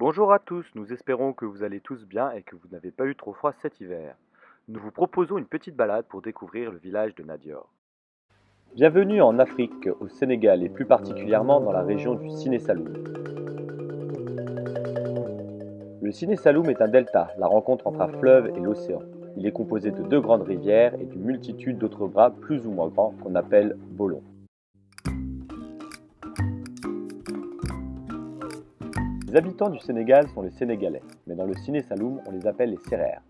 Bonjour à tous, nous espérons que vous allez tous bien et que vous n'avez pas eu trop froid cet hiver. Nous vous proposons une petite balade pour découvrir le village de Nadior. Bienvenue en Afrique, au Sénégal et plus particulièrement dans la région du Siné Saloum. Le Siné Saloum est un delta, la rencontre entre un fleuve et l'océan. Il est composé de deux grandes rivières et d'une multitude d'autres bras plus ou moins grands qu'on appelle bolons. Les habitants du Sénégal sont les Sénégalais, mais dans le Siné Saloum, on les appelle les Sérères.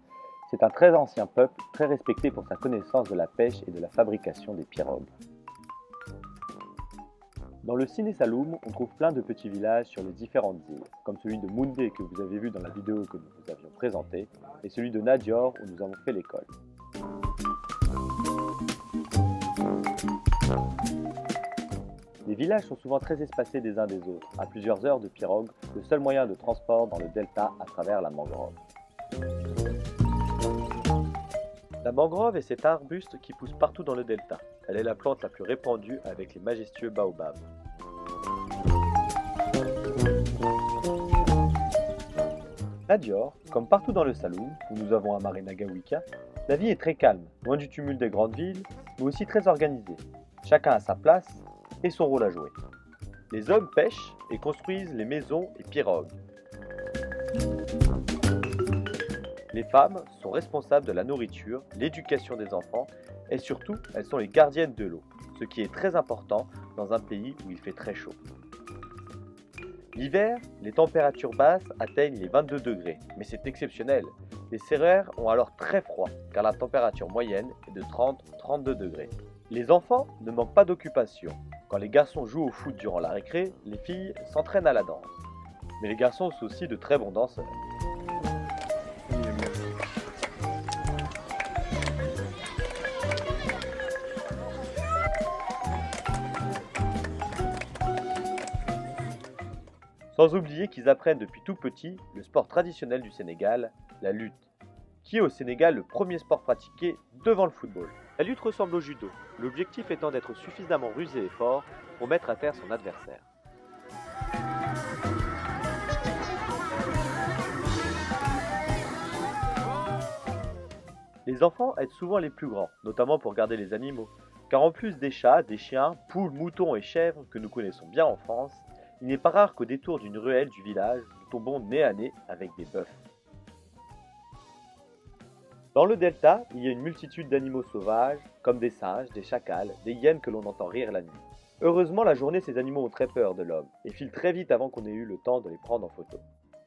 C'est un très ancien peuple, très respecté pour sa connaissance de la pêche et de la fabrication des pirogues. Dans le Siné Saloum, on trouve plein de petits villages sur les différentes îles, comme celui de Moundé que vous avez vu dans la vidéo que nous vous avions présentée, et celui de Nadior où nous avons fait l'école. Les villages sont souvent très espacés des uns des autres, à plusieurs heures de pirogue, le seul moyen de transport dans le delta à travers la mangrove. La mangrove est cet arbuste qui pousse partout dans le delta. Elle est la plante la plus répandue avec les majestueux baobabs. Nadior, comme partout dans le Saloum, où nous avons un marais Nagawika, la vie est très calme, loin du tumulte des grandes villes, mais aussi très organisée. Chacun a sa place et son rôle à jouer. Les hommes pêchent et construisent les maisons et pirogues. Les femmes sont responsables de la nourriture, l'éducation des enfants et surtout, elles sont les gardiennes de l'eau, ce qui est très important dans un pays où il fait très chaud. L'hiver, les températures basses atteignent les 22 degrés, mais c'est exceptionnel. Les Sérères ont alors très froid, car la température moyenne est de 30-32 degrés. Les enfants ne manquent pas d'occupation. Quand les garçons jouent au foot durant la récré, les filles s'entraînent à la danse. Mais les garçons sont aussi de très bons danseurs. Sans oublier qu'ils apprennent depuis tout petit le sport traditionnel du Sénégal, la lutte, qui est au Sénégal le premier sport pratiqué devant le football. La lutte ressemble au judo, l'objectif étant d'être suffisamment rusé et fort pour mettre à terre son adversaire. Les enfants aident souvent les plus grands, notamment pour garder les animaux, car en plus des chats, des chiens, poules, moutons et chèvres que nous connaissons bien en France, il n'est pas rare qu'au détour d'une ruelle du village, nous tombons nez à nez avec des bœufs. Dans le delta, il y a une multitude d'animaux sauvages, comme des singes, des chacals, des hyènes que l'on entend rire la nuit. Heureusement, la journée, ces animaux ont très peur de l'homme, et filent très vite avant qu'on ait eu le temps de les prendre en photo.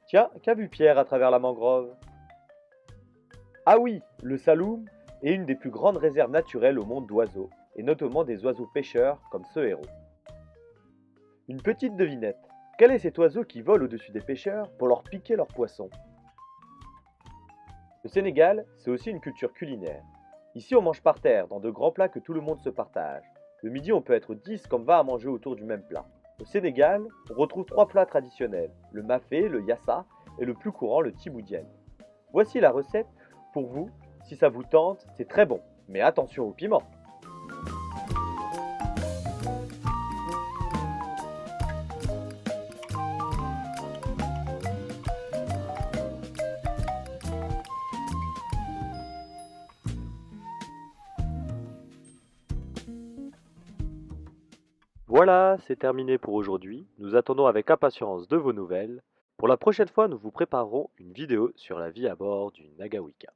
Tiens, qu'a vu Pierre à travers la mangrove? Ah oui, le Saloum est une des plus grandes réserves naturelles au monde d'oiseaux, et notamment des oiseaux pêcheurs comme ce héros. Une petite devinette. Quel est cet oiseau qui vole au-dessus des pêcheurs pour leur piquer leurs poissons? Le Sénégal, c'est aussi une culture culinaire. Ici, on mange par terre, dans de grands plats que tout le monde se partage. Le midi, on peut être 10 comme 20 à manger autour du même plat. Au Sénégal, on retrouve 3 plats traditionnels, le mafé, le yassa et le plus courant, le tiboudienne. Voici la recette pour vous. Si ça vous tente, c'est très bon, mais attention au piment. Voilà, c'est terminé pour aujourd'hui. Nous attendons avec impatience de vos nouvelles. Pour la prochaine fois, nous vous préparerons une vidéo sur la vie à bord du Nagawika.